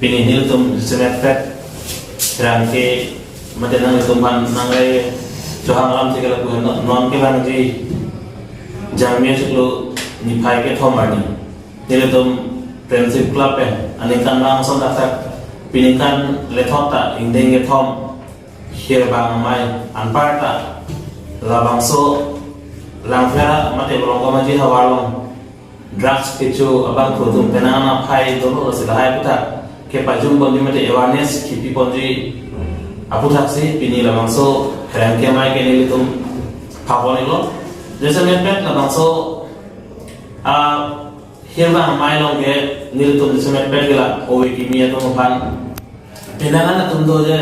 pinihil tum semet pet rangke mate nang tumban nangai johang lam segala ku non ke bang ji jamia seklo ni phai ke thomani nile tum friendship club ani kan bang son datak pinikan lethota indeng ke thom hier bang mai anparta labang so langfera mate bolong ma ji hawalong drugs kichu abang khutum penana phai dolo silahai puta ke pajum bondi mate awareness kipi bondi apu thaksi pini labang so rangke mai ke ni tum phaponi lo jese met pet labang so hirba mai long ke ni tum jese met pet gela oi kimia tum pan penana tum do je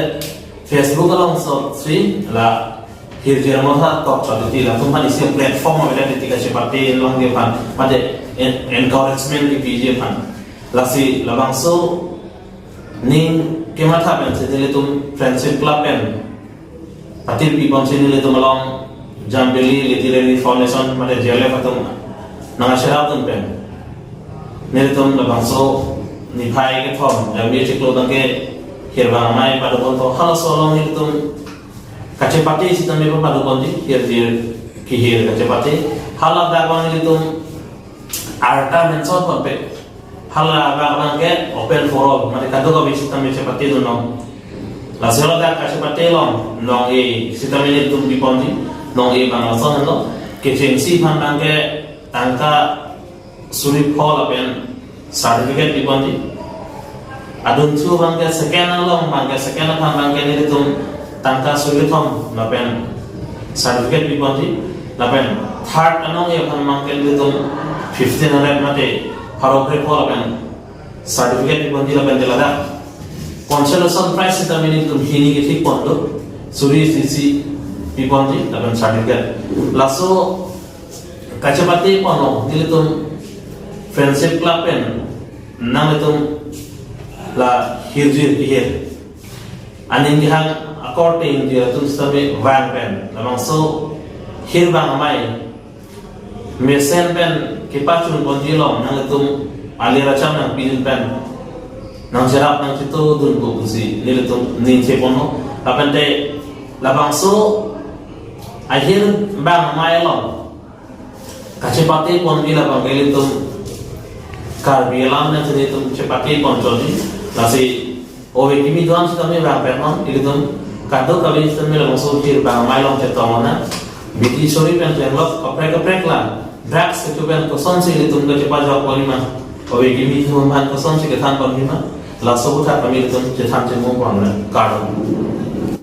Facebook along so sri la hirjera motha top chaliti la tum pan isi platform avela ditika sepati long dia pan pade encouragement di pj pan lasi labang so ning kematha ben sedele tum friendship club pen patir pi pon sedele tum along jambeli literary foundation mate jele patum nanga sharap tum pen nele tum labang so ni phai ke thom jambi chiklo dangke hirba mai pada pon to hal solong ni tum kacepati sistem me pada pon di hir ki hir kacepati hala dagwang ni tum arta menson pon pe hala bang ke open for all mane kado ka sistem me cepati do no la selo da ka cepati long nong e sistem me tum bi pon di nong e bang son no ke chensi phan bang ke tangka suri phol apen certificate di pon di adun chu bang ke second long bang ke second phan bang ke ni tum tangka suri thom apen certificate di pon di apen third anong e phan bang ke ni tum 1500 mate harokre phol apen certificate di pon di apen delada consolation prize ta meaning tum hini ke thik pon do suri cc di pon di apen certificate laso kachapati pono di tum friendship club pen nang tum la hirjir hir aning hang according dia tum sabe van pen lamang so hir bang mai mesen pen kipachun bonji long nang tum alira cham nang pin pen nang jarap nang chito dun ko busi nile tum ning che pono apante labang so ahir bang mai long kachepati pon bila bang geli tum karbilam nang chini tum chepati pon jodi lasi owe kimi doan sistem me bang pen non ile tum kado kabi sistem me labang so hir bang mai long chetomona biti sori pen tenlok kaprek la drugs itu pen koson si ile tum ke cepat jawab polima owe kimi tum han koson si ke than polima la so buta kami tum che than che mo pon la karo